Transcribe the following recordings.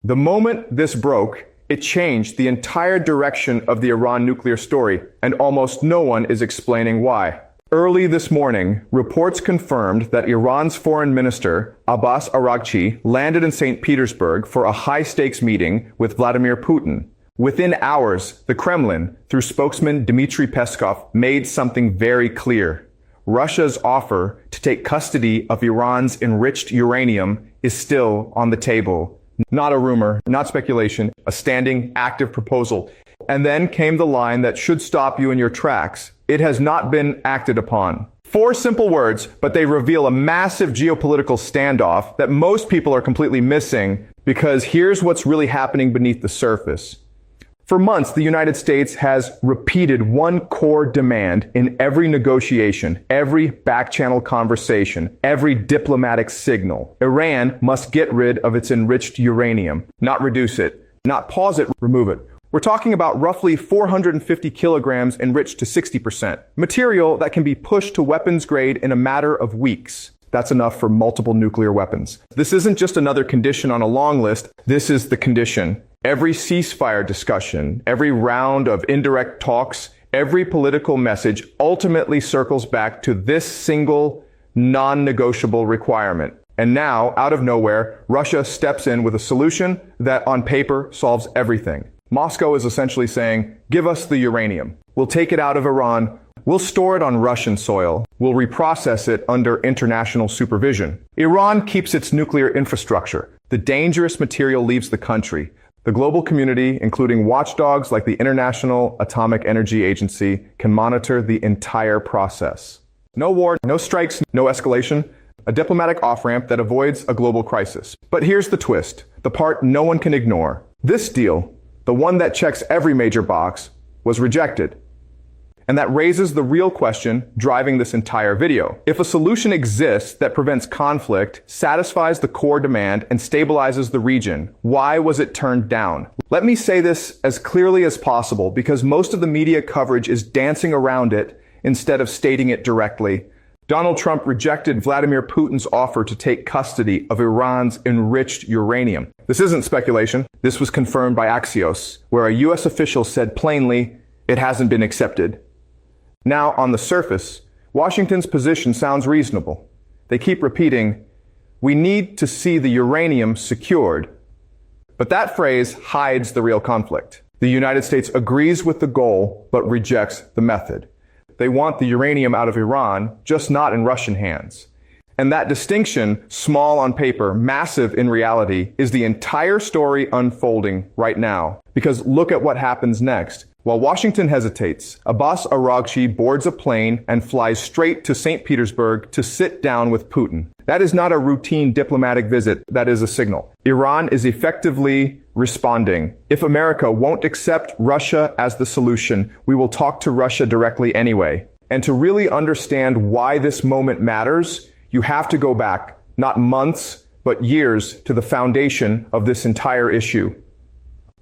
The moment this broke, it changed the entire direction of the Iran nuclear story, and almost no one is explaining why. Early this morning, reports confirmed that Iran's foreign minister, Abbas Araghchi, landed in St. Petersburg for a high-stakes meeting with Vladimir Putin. Within hours, the Kremlin, through spokesman Dmitry Peskov, made something very clear. Russia's offer to take custody of Iran's enriched uranium is still on the table. Not a rumor, not speculation, a standing, active proposal. And then came the line that should stop you in your tracks. It has not been acted upon. 4 simple words, but they reveal a massive geopolitical standoff that most people are completely missing, because here's what's really happening beneath the surface. For months, the United States has repeated one core demand in every negotiation, every back-channel conversation, every diplomatic signal. Iran must get rid of its enriched uranium, not reduce it, not pause it, remove it. We're talking about roughly 450 kilograms enriched to 60%, material that can be pushed to weapons grade in a matter of weeks. That's enough for multiple nuclear weapons. This isn't just another condition on a long list. This is the condition. Every ceasefire discussion, every round of indirect talks, every political message ultimately circles back to this single, non-negotiable requirement. And now, out of nowhere, Russia steps in with a solution that on paper solves everything. Moscow is essentially saying, give us the uranium. We'll take it out of Iran. We'll store it on Russian soil. We'll reprocess it under international supervision. Iran keeps its nuclear infrastructure. The dangerous material leaves the country. The global community, including watchdogs like the International Atomic Energy Agency, can monitor the entire process. No war, no strikes, no escalation. A diplomatic off-ramp that avoids a global crisis. But here's the twist, the part no one can ignore. This deal, the one that checks every major box, was rejected. And that raises the real question driving this entire video. If a solution exists that prevents conflict, satisfies the core demand, and stabilizes the region, why was it turned down? Let me say this as clearly as possible, because most of the media coverage is dancing around it instead of stating it directly. Donald Trump rejected Vladimir Putin's offer to take custody of Iran's enriched uranium. This isn't speculation. This was confirmed by Axios, where a U.S. official said plainly, it hasn't been accepted. Now, on the surface, Washington's position sounds reasonable. They keep repeating, we need to see the uranium secured. But that phrase hides the real conflict. The United States agrees with the goal, but rejects the method. They want the uranium out of Iran, just not in Russian hands. And that distinction, small on paper, massive in reality, is the entire story unfolding right now. Because look at what happens next. While Washington hesitates, Abbas Araghchi boards a plane and flies straight to St. Petersburg to sit down with Putin. That is not a routine diplomatic visit, that is a signal. Iran is effectively responding. If America won't accept Russia as the solution, we will talk to Russia directly anyway. And to really understand why this moment matters, you have to go back, not months, but years, to the foundation of this entire issue.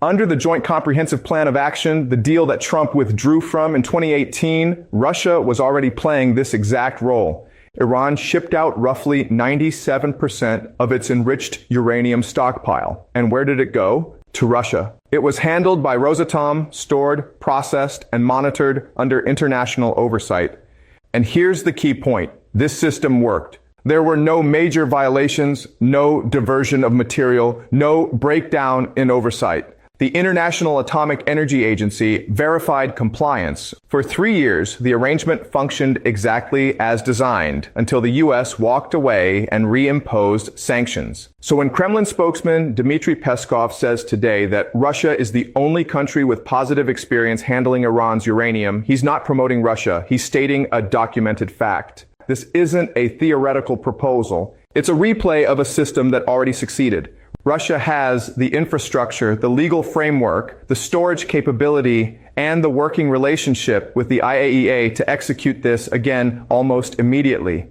Under the Joint Comprehensive Plan of Action, the deal that Trump withdrew from in 2018, Russia was already playing this exact role. Iran shipped out roughly 97% of its enriched uranium stockpile. And where did it go? To Russia. It was handled by Rosatom, stored, processed, and monitored under international oversight. And here's the key point. This system worked. There were no major violations, no diversion of material, no breakdown in oversight. The International Atomic Energy Agency verified compliance. For 3 years, the arrangement functioned exactly as designed until the U.S. walked away and reimposed sanctions. So when Kremlin spokesman Dmitry Peskov says today that Russia is the only country with positive experience handling Iran's uranium, he's not promoting Russia. He's stating a documented fact. This isn't a theoretical proposal. It's a replay of a system that already succeeded. Russia has the infrastructure, the legal framework, the storage capability, and the working relationship with the IAEA to execute this again almost immediately.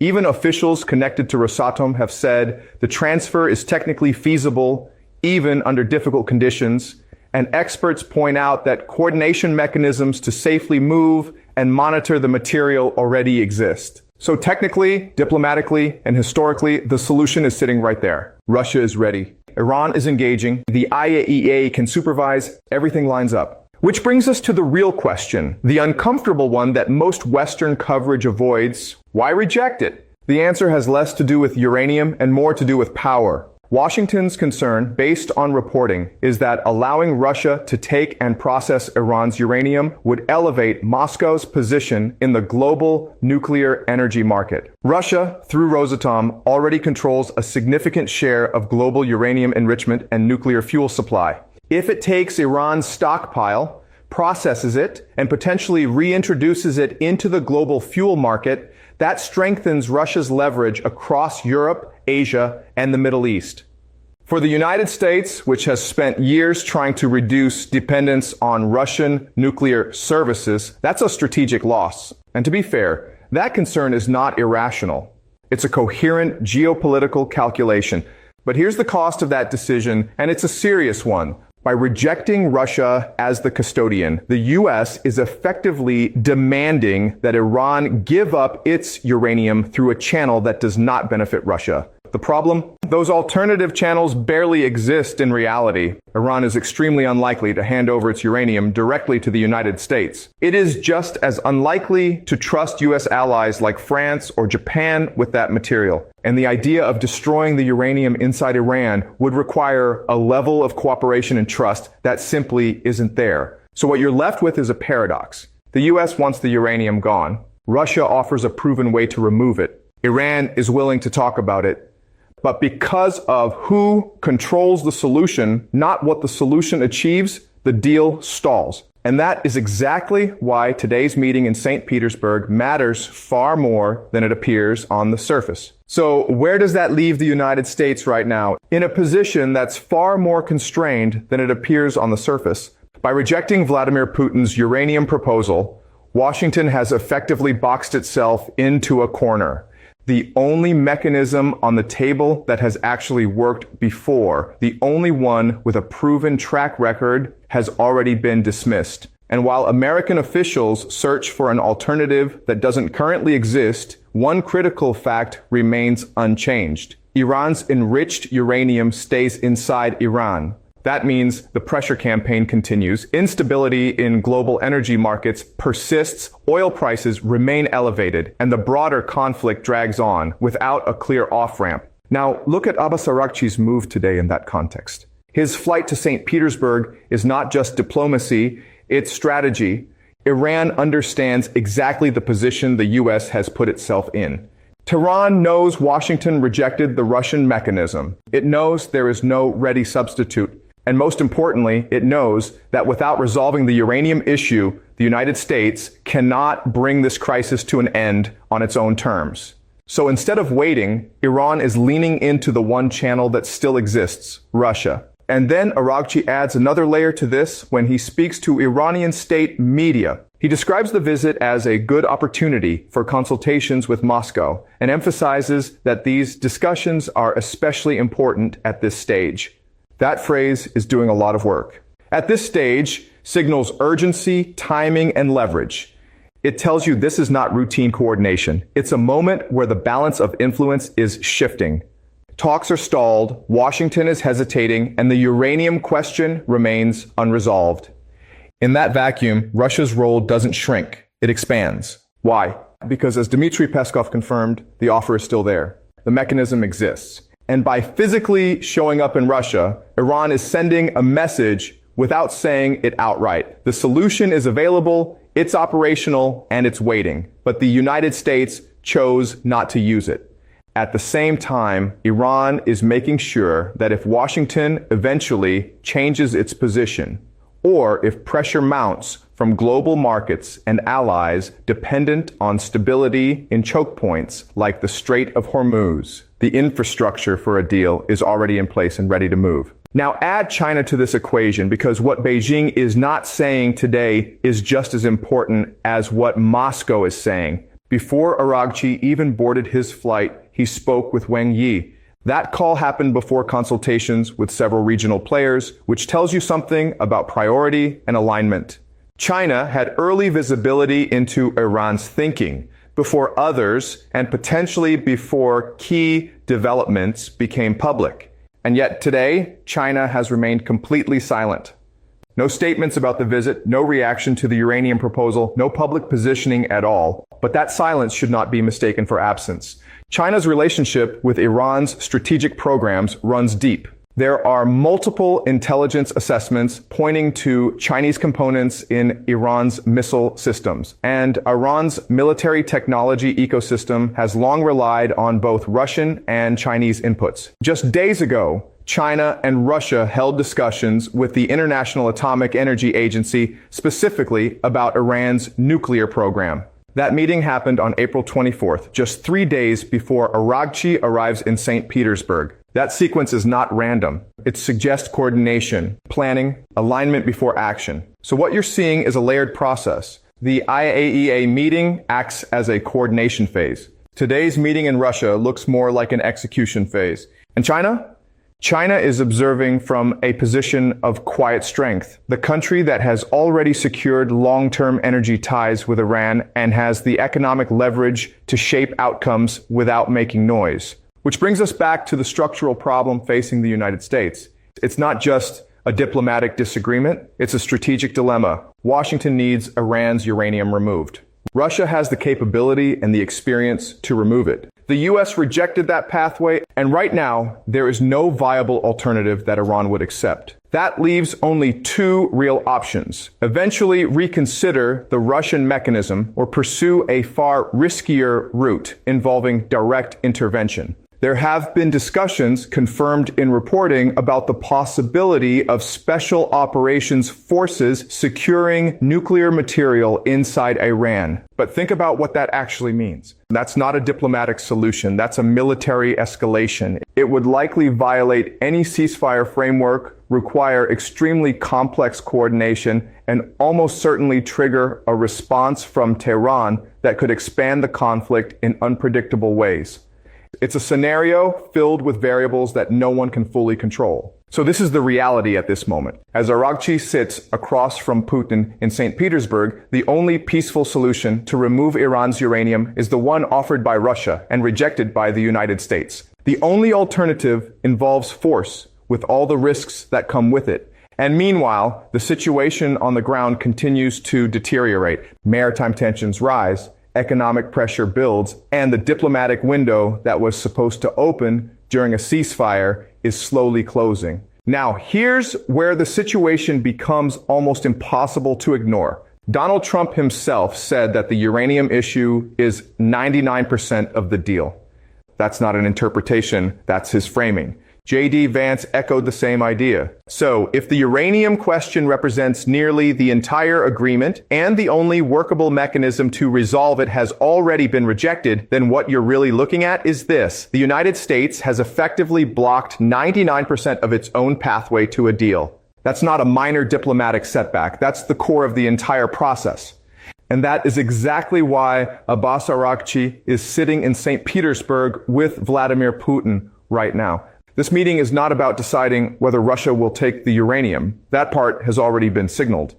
Even officials connected to Rosatom have said the transfer is technically feasible even under difficult conditions, and experts point out that coordination mechanisms to safely move and monitor the material already exist. So technically, diplomatically, and historically, the solution is sitting right there. Russia is ready. Iran is engaging, the IAEA can supervise, everything lines up. Which brings us to the real question, the uncomfortable one that most Western coverage avoids. Why reject it? The answer has less to do with uranium and more to do with power. Washington's concern, based on reporting, is that allowing Russia to take and process Iran's uranium would elevate Moscow's position in the global nuclear energy market. Russia, through Rosatom, already controls a significant share of global uranium enrichment and nuclear fuel supply. If it takes Iran's stockpile, processes it, and potentially reintroduces it into the global fuel market, that strengthens Russia's leverage across Europe, Asia, and the Middle East. For the United States, which has spent years trying to reduce dependence on Russian nuclear services, that's a strategic loss. And to be fair, that concern is not irrational. It's a coherent geopolitical calculation. But here's the cost of that decision, and it's a serious one. By rejecting Russia as the custodian, the U.S. is effectively demanding that Iran give up its uranium through a channel that does not benefit Russia. The problem? Those alternative channels barely exist in reality. Iran is extremely unlikely to hand over its uranium directly to the United States. It is just as unlikely to trust U.S. allies like France or Japan with that material. And the idea of destroying the uranium inside Iran would require a level of cooperation and trust that simply isn't there. So what you're left with is a paradox. The U.S. wants the uranium gone. Russia offers a proven way to remove it. Iran is willing to talk about it. But because of who controls the solution, not what the solution achieves, the deal stalls. And that is exactly why today's meeting in St. Petersburg matters far more than it appears on the surface. So where does that leave the United States right now? In a position that's far more constrained than it appears on the surface. By rejecting Vladimir Putin's uranium proposal, Washington has effectively boxed itself into a corner. The only mechanism on the table that has actually worked before, the only one with a proven track record, has already been dismissed. And while American officials search for an alternative that doesn't currently exist, one critical fact remains unchanged. Iran's enriched uranium stays inside Iran. That means the pressure campaign continues, instability in global energy markets persists, oil prices remain elevated, and the broader conflict drags on without a clear off-ramp. Now, look at Abbas Araghchi's move today in that context. His flight to St. Petersburg is not just diplomacy, it's strategy. Iran understands exactly the position the U.S. has put itself in. Tehran knows Washington rejected the Russian mechanism. It knows there is no ready substitute. And most importantly, it knows that without resolving the uranium issue, the United States cannot bring this crisis to an end on its own terms. So instead of waiting, Iran is leaning into the one channel that still exists, Russia. And then Araghchi adds another layer to this when he speaks to Iranian state media. He describes the visit as a good opportunity for consultations with Moscow and emphasizes that these discussions are especially important at this stage. That phrase is doing a lot of work. At this stage, signals urgency, timing, and leverage. It tells you this is not routine coordination. It's a moment where the balance of influence is shifting. Talks are stalled, Washington is hesitating, and the uranium question remains unresolved. In that vacuum, Russia's role doesn't shrink, it expands. Why? Because as Dmitry Peskov confirmed, the offer is still there. The mechanism exists. And by physically showing up in Russia, Iran is sending a message without saying it outright. The solution is available, it's operational, and it's waiting. But the United States chose not to use it. At the same time, Iran is making sure that if Washington eventually changes its position, or if pressure mounts from global markets and allies dependent on stability in choke points like the Strait of Hormuz, the infrastructure for a deal is already in place and ready to move. Now add China to this equation because what Beijing is not saying today is just as important as what Moscow is saying. Before Araghchi even boarded his flight, he spoke with Wang Yi. That call happened before consultations with several regional players, which tells you something about priority and alignment. China had early visibility into Iran's thinking before others and potentially before key developments became public. And yet today, China has remained completely silent. No statements about the visit, no reaction to the uranium proposal, no public positioning at all. But that silence should not be mistaken for absence. China's relationship with Iran's strategic programs runs deep. There are multiple intelligence assessments pointing to Chinese components in Iran's missile systems. And Iran's military technology ecosystem has long relied on both Russian and Chinese inputs. Just days ago, China and Russia held discussions with the International Atomic Energy Agency specifically about Iran's nuclear program. That meeting happened on April 24th, just 3 days before Araghchi arrives in St. Petersburg. That sequence is not random. It suggests coordination, planning, alignment before action. So what you're seeing is a layered process. The IAEA meeting acts as a coordination phase. Today's meeting in Russia looks more like an execution phase. And China? China is observing from a position of quiet strength. The country that has already secured long-term energy ties with Iran and has the economic leverage to shape outcomes without making noise. Which brings us back to the structural problem facing the United States. It's not just a diplomatic disagreement, it's a strategic dilemma. Washington needs Iran's uranium removed. Russia has the capability and the experience to remove it. The U.S. rejected that pathway, and right now, there is no viable alternative that Iran would accept. That leaves only two real options. Eventually reconsider the Russian mechanism or pursue a far riskier route involving direct intervention. There have been discussions confirmed in reporting about the possibility of special operations forces securing nuclear material inside Iran. But think about what that actually means. That's not a diplomatic solution. That's a military escalation. It would likely violate any ceasefire framework, require extremely complex coordination, and almost certainly trigger a response from Tehran that could expand the conflict in unpredictable ways. It's a scenario filled with variables that no one can fully control. So this is the reality at this moment. As Araghchi sits across from Putin in St. Petersburg, the only peaceful solution to remove Iran's uranium is the one offered by Russia and rejected by the United States. The only alternative involves force, with all the risks that come with it. And meanwhile, the situation on the ground continues to deteriorate. Maritime tensions rise, economic pressure builds, and the diplomatic window that was supposed to open during a ceasefire is slowly closing. Now, here's where the situation becomes almost impossible to ignore. Donald Trump himself said that the uranium issue is 99% of the deal. That's not an interpretation, that's his framing. J.D. Vance echoed the same idea. So, if the uranium question represents nearly the entire agreement and the only workable mechanism to resolve it has already been rejected, then what you're really looking at is this. The United States has effectively blocked 99% of its own pathway to a deal. That's not a minor diplomatic setback. That's the core of the entire process. And that is exactly why Abbas Araghchi is sitting in St. Petersburg with Vladimir Putin right now. This meeting is not about deciding whether Russia will take the uranium. That part has already been signaled.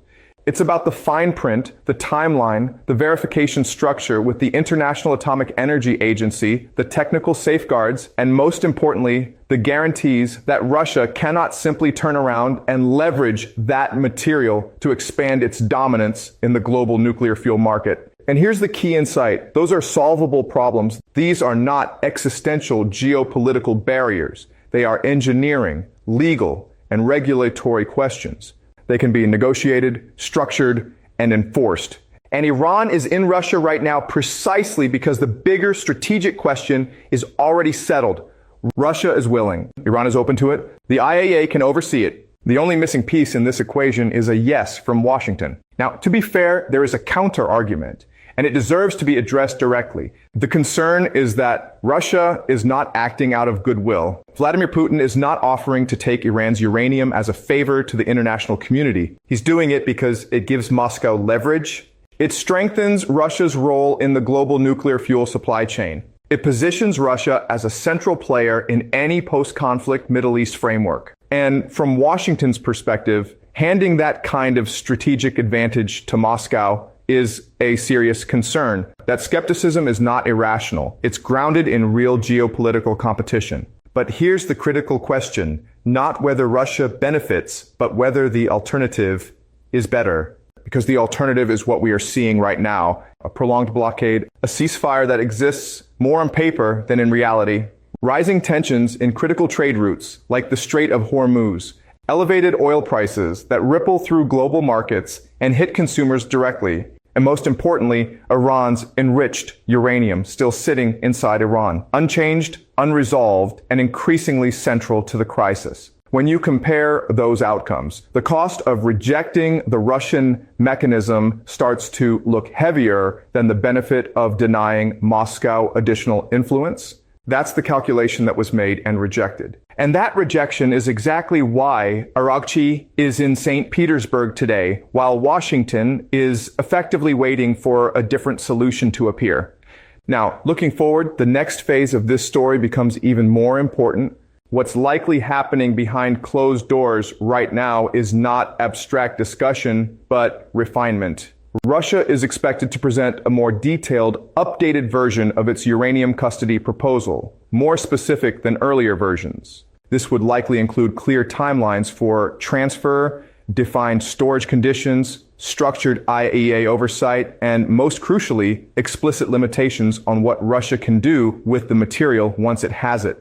It's about the fine print, the timeline, the verification structure with the International Atomic Energy Agency, the technical safeguards, and most importantly, the guarantees that Russia cannot simply turn around and leverage that material to expand its dominance in the global nuclear fuel market. And here's the key insight. Those are solvable problems. These are not existential geopolitical barriers. They are engineering, legal, and regulatory questions. They can be negotiated, structured, and enforced. And Iran is in Russia right now precisely because the bigger strategic question is already settled. Russia is willing. Iran is open to it. The IAEA can oversee it. The only missing piece in this equation is a yes from Washington. Now, to be fair, there is a counter-argument, and it deserves to be addressed directly. The concern is that Russia is not acting out of goodwill. Vladimir Putin is not offering to take Iran's uranium as a favor to the international community. He's doing it because it gives Moscow leverage. It strengthens Russia's role in the global nuclear fuel supply chain. It positions Russia as a central player in any post-conflict Middle East framework. And from Washington's perspective, handing that kind of strategic advantage to Moscow is a serious concern. That skepticism is not irrational. It's grounded in real geopolitical competition. But here's the critical question, not whether Russia benefits, but whether the alternative is better. Because the alternative is what we are seeing right now, a prolonged blockade, a ceasefire that exists more on paper than in reality, rising tensions in critical trade routes like the Strait of Hormuz, elevated oil prices that ripple through global markets and hit consumers directly, and most importantly, Iran's enriched uranium still sitting inside Iran, unchanged, unresolved, and increasingly central to the crisis. When you compare those outcomes, the cost of rejecting the Russian mechanism starts to look heavier than the benefit of denying Moscow additional influence. That's the calculation that was made and rejected. And that rejection is exactly why Araghchi is in St. Petersburg today, while Washington is effectively waiting for a different solution to appear. Now, looking forward, the next phase of this story becomes even more important. What's likely happening behind closed doors right now is not abstract discussion, but refinement. Russia is expected to present a more detailed, updated version of its uranium custody proposal, more specific than earlier versions. This would likely include clear timelines for transfer, defined storage conditions, structured IAEA oversight, and most crucially, explicit limitations on what Russia can do with the material once it has it.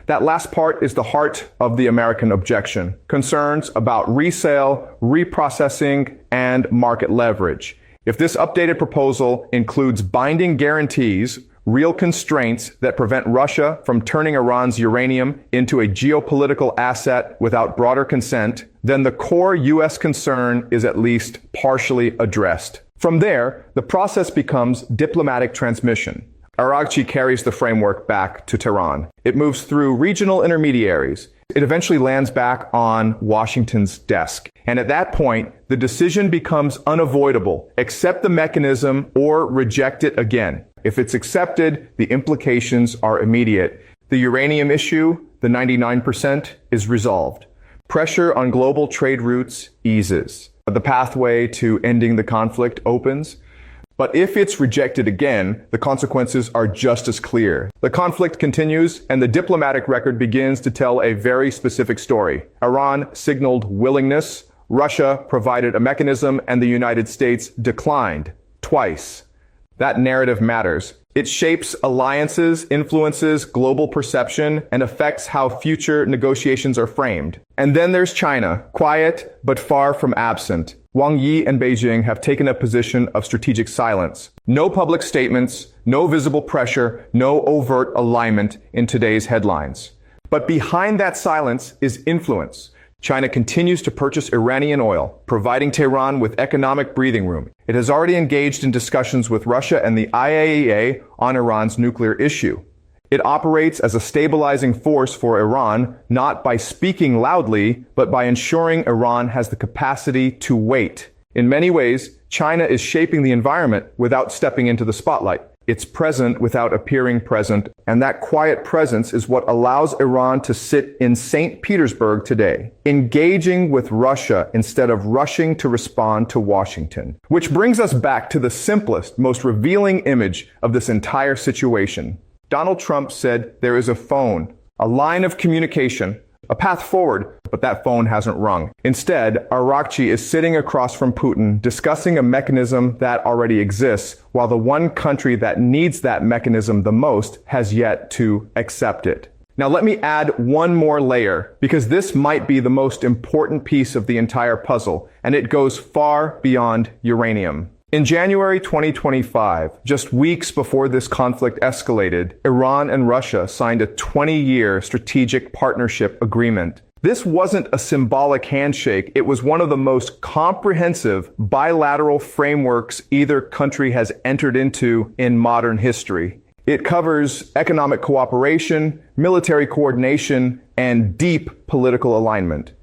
That last part is the heart of the American objection. Concerns about resale, reprocessing, and market leverage. If this updated proposal includes binding guarantees, real constraints that prevent Russia from turning Iran's uranium into a geopolitical asset without broader consent, then the core U.S. concern is at least partially addressed. From there, the process becomes diplomatic transmission. Araghchi carries the framework back to Tehran. It moves through regional intermediaries. It eventually lands back on Washington's desk. And at that point, the decision becomes unavoidable. Accept the mechanism or reject it again. If it's accepted, the implications are immediate. The uranium issue, the 99%, is resolved. Pressure on global trade routes eases. The pathway to ending the conflict opens. But if it's rejected again, the consequences are just as clear. The conflict continues, and the diplomatic record begins to tell a very specific story. Iran signaled willingness, Russia provided a mechanism, and the United States declined twice. That narrative matters. It shapes alliances, influences global perception, and affects how future negotiations are framed. And then there's China, quiet but far from absent. Wang Yi and Beijing have taken a position of strategic silence. No public statements, no visible pressure, no overt alignment in today's headlines. But behind that silence is influence. China continues to purchase Iranian oil, providing Tehran with economic breathing room. It has already engaged in discussions with Russia and the IAEA on Iran's nuclear issue. It operates as a stabilizing force for Iran, not by speaking loudly, but by ensuring Iran has the capacity to wait. In many ways, China is shaping the environment without stepping into the spotlight. It's present without appearing present, and that quiet presence is what allows Iran to sit in St. Petersburg today, engaging with Russia instead of rushing to respond to Washington. Which brings us back to the simplest, most revealing image of this entire situation. Donald Trump said there is a phone, a line of communication, a path forward, but that phone hasn't rung. Instead, Araghchi is sitting across from Putin discussing a mechanism that already exists, while the one country that needs that mechanism the most has yet to accept it. Now let me add one more layer, because this might be the most important piece of the entire puzzle, and it goes far beyond uranium. In January 2025, just weeks before this conflict escalated, Iran and Russia signed a 20-year strategic partnership agreement. This wasn't a symbolic handshake. It was one of the most comprehensive bilateral frameworks either country has entered into in modern history. It covers economic cooperation, military coordination, and deep political alignment.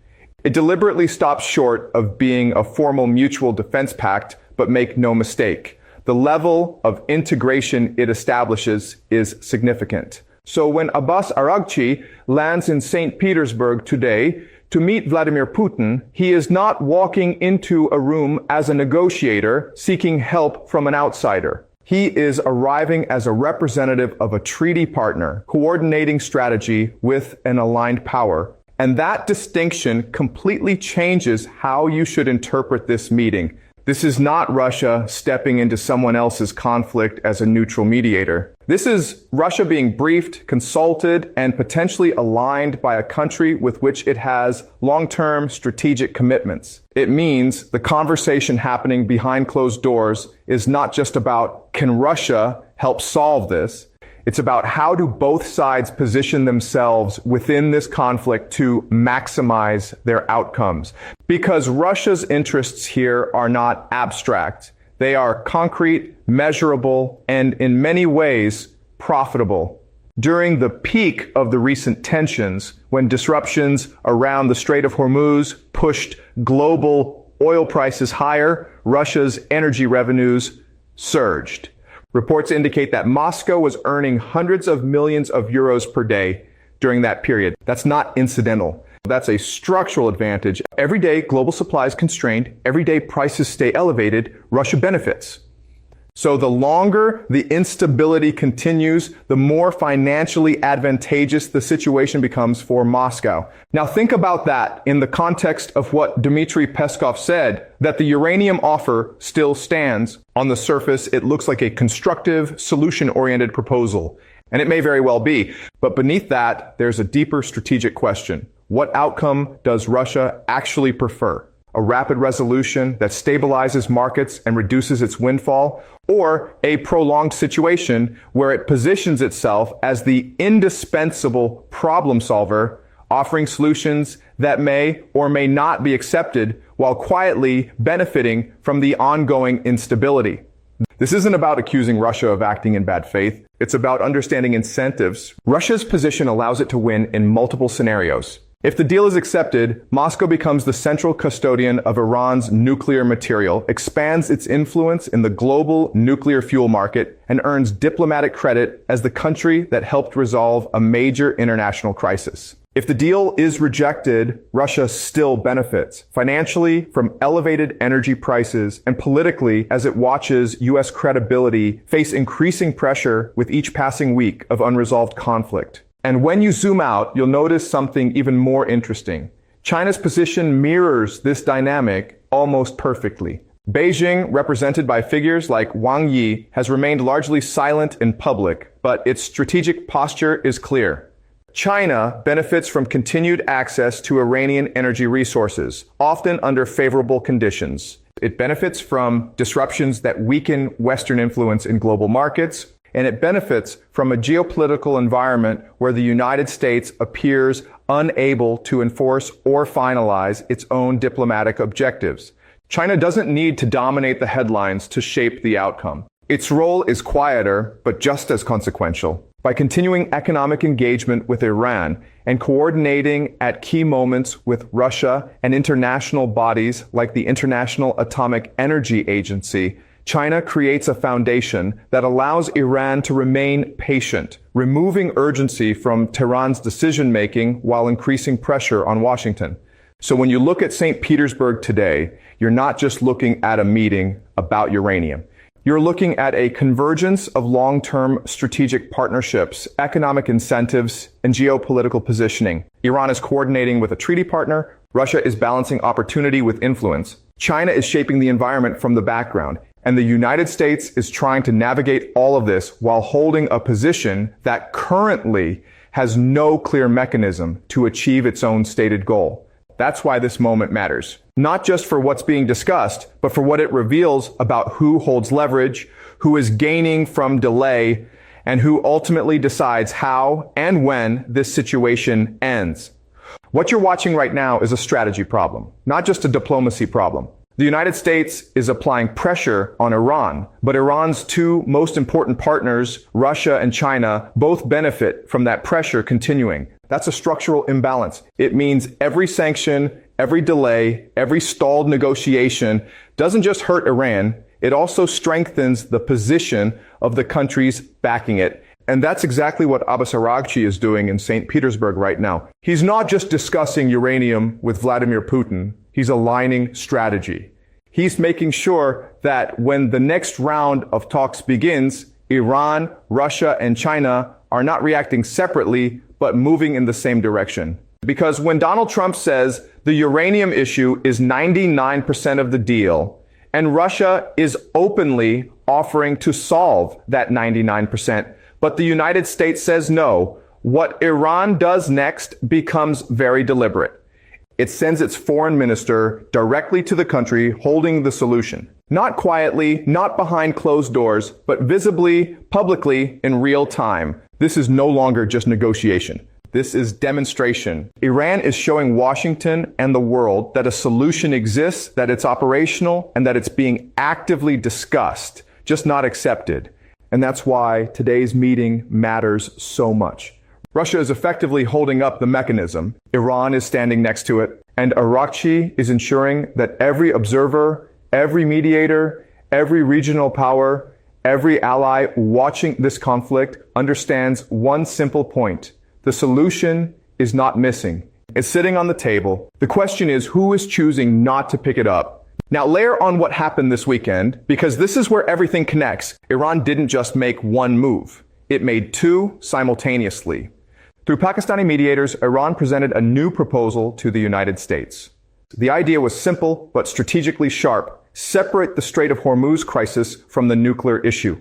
It deliberately stops short of being a formal mutual defense pact, but make no mistake, the level of integration it establishes is significant. So when Abbas Araghchi lands in St. Petersburg today to meet Vladimir Putin, he is not walking into a room as a negotiator seeking help from an outsider. He is arriving as a representative of a treaty partner, coordinating strategy with an aligned power. And that distinction completely changes how you should interpret this meeting. This is not Russia stepping into someone else's conflict as a neutral mediator. This is Russia being briefed, consulted, and potentially aligned by a country with which it has long-term strategic commitments. It means the conversation happening behind closed doors is not just about, can Russia help solve this? It's about how do both sides position themselves within this conflict to maximize their outcomes. Because Russia's interests here are not abstract. They are concrete, measurable, and in many ways profitable. During the peak of the recent tensions, when disruptions around the Strait of Hormuz pushed global oil prices higher, Russia's energy revenues surged. Reports indicate that Moscow was earning hundreds of millions of euros per day during that period. That's not incidental. That's a structural advantage. Every day global supply is constrained. Every day prices stay elevated. Russia benefits. So the longer the instability continues, the more financially advantageous the situation becomes for Moscow. Now think about that in the context of what Dmitry Peskov said, that the uranium offer still stands. On the surface, it looks like a constructive, solution-oriented proposal. And it may very well be. But beneath that, there's a deeper strategic question. What outcome does Russia actually prefer? A rapid resolution that stabilizes markets and reduces its windfall, or a prolonged situation where it positions itself as the indispensable problem solver, offering solutions that may or may not be accepted while quietly benefiting from the ongoing instability. This isn't about accusing Russia of acting in bad faith. It's about understanding incentives. Russia's position allows it to win in multiple scenarios. If the deal is accepted, Moscow becomes the central custodian of Iran's nuclear material, expands its influence in the global nuclear fuel market, and earns diplomatic credit as the country that helped resolve a major international crisis. If the deal is rejected, Russia still benefits financially from elevated energy prices and politically as it watches U.S. credibility face increasing pressure with each passing week of unresolved conflict. And when you zoom out, you'll notice something even more interesting. China's position mirrors this dynamic almost perfectly. Beijing, represented by figures like Wang Yi, has remained largely silent in public, but its strategic posture is clear. China benefits from continued access to Iranian energy resources, often under favorable conditions. It benefits from disruptions that weaken Western influence in global markets, and it benefits from a geopolitical environment where the United States appears unable to enforce or finalize its own diplomatic objectives. China doesn't need to dominate the headlines to shape the outcome. Its role is quieter, but just as consequential. By continuing economic engagement with Iran and coordinating at key moments with Russia and international bodies like the International Atomic Energy Agency, China creates a foundation that allows Iran to remain patient, removing urgency from Tehran's decision-making while increasing pressure on Washington. So when you look at St. Petersburg today, you're not just looking at a meeting about uranium. You're looking at a convergence of long-term strategic partnerships, economic incentives, and geopolitical positioning. Iran is coordinating with a treaty partner. Russia is balancing opportunity with influence. China is shaping the environment from the background. And the United States is trying to navigate all of this while holding a position that currently has no clear mechanism to achieve its own stated goal. That's why this moment matters. Not just for what's being discussed, but for what it reveals about who holds leverage, who is gaining from delay, and who ultimately decides how and when this situation ends. What you're watching right now is a strategy problem, not just a diplomacy problem. The United States is applying pressure on Iran, but Iran's two most important partners, Russia and China, both benefit from that pressure continuing. That's a structural imbalance. It means every sanction, every delay, every stalled negotiation doesn't just hurt Iran, it also strengthens the position of the countries backing it. And that's exactly what Abbas Araghchi is doing in St. Petersburg right now. He's not just discussing uranium with Vladimir Putin. He's aligning strategy. He's making sure that when the next round of talks begins, Iran, Russia, and China are not reacting separately, but moving in the same direction. Because when Donald Trump says the uranium issue is 99% of the deal, and Russia is openly offering to solve that 99%, but the United States says no, what Iran does next becomes very deliberate. It sends its foreign minister directly to the country holding the solution. Not quietly, not behind closed doors, but visibly, publicly, in real time. This is no longer just negotiation. This is demonstration. Iran is showing Washington and the world that a solution exists, that it's operational, and that it's being actively discussed, just not accepted. And that's why today's meeting matters so much. Russia is effectively holding up the mechanism. Iran is standing next to it. And Araghchi is ensuring that every observer, every mediator, every regional power, every ally watching this conflict understands one simple point. The solution is not missing. It's sitting on the table. The question is, who is choosing not to pick it up? Now, layer on what happened this weekend, because this is where everything connects. Iran didn't just make one move. It made two simultaneously. Through Pakistani mediators, Iran presented a new proposal to the United States. The idea was simple, but strategically sharp. Separate the Strait of Hormuz crisis from the nuclear issue.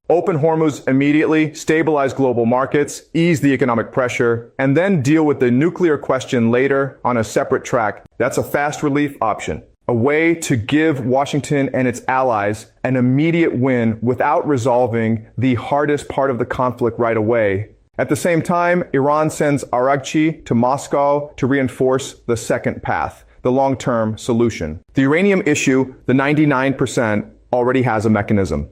Open Hormuz immediately, stabilize global markets, ease the economic pressure, and then deal with the nuclear question later on a separate track. That's a fast relief option. A way to give Washington and its allies an immediate win without resolving the hardest part of the conflict right away. At the same time, Iran sends Araghchi to Moscow to reinforce the second path, the long-term solution. The uranium issue, the 99%, already has a mechanism.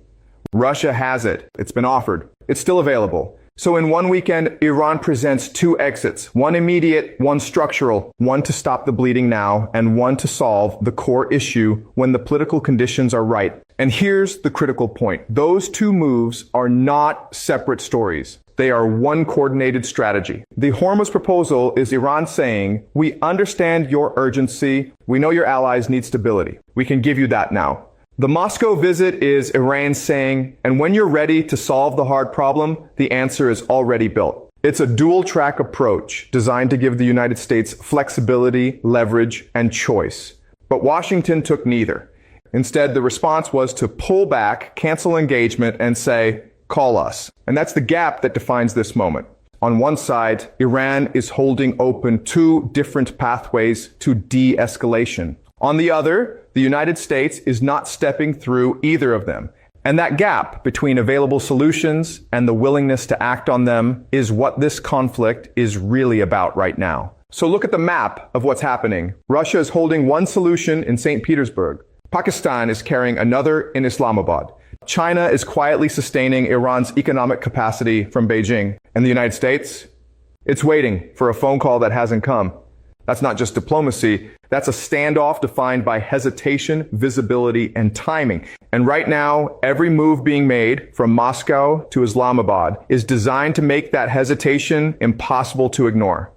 Russia has it. It's been offered. It's still available. So in one weekend, Iran presents two exits, one immediate, one structural, one to stop the bleeding now, and one to solve the core issue when the political conditions are right. And here's the critical point. Those two moves are not separate stories. They are one coordinated strategy. The Hormuz proposal is Iran saying, we understand your urgency. We know your allies need stability. We can give you that now. The Moscow visit is Iran saying, and when you're ready to solve the hard problem, the answer is already built. It's a dual-track approach designed to give the United States flexibility, leverage, and choice. But Washington took neither. Instead, the response was to pull back, cancel engagement, and say, call us. And that's the gap that defines this moment. On one side, Iran is holding open two different pathways to de-escalation. On the other, the United States is not stepping through either of them. And that gap between available solutions and the willingness to act on them is what this conflict is really about right now. So look at the map of what's happening. Russia is holding one solution in St. Petersburg. Pakistan is carrying another in Islamabad. China is quietly sustaining Iran's economic capacity from Beijing. And the United States? It's waiting for a phone call that hasn't come. That's not just diplomacy. That's a standoff defined by hesitation, visibility, and timing. And right now, every move being made from Moscow to Islamabad is designed to make that hesitation impossible to ignore.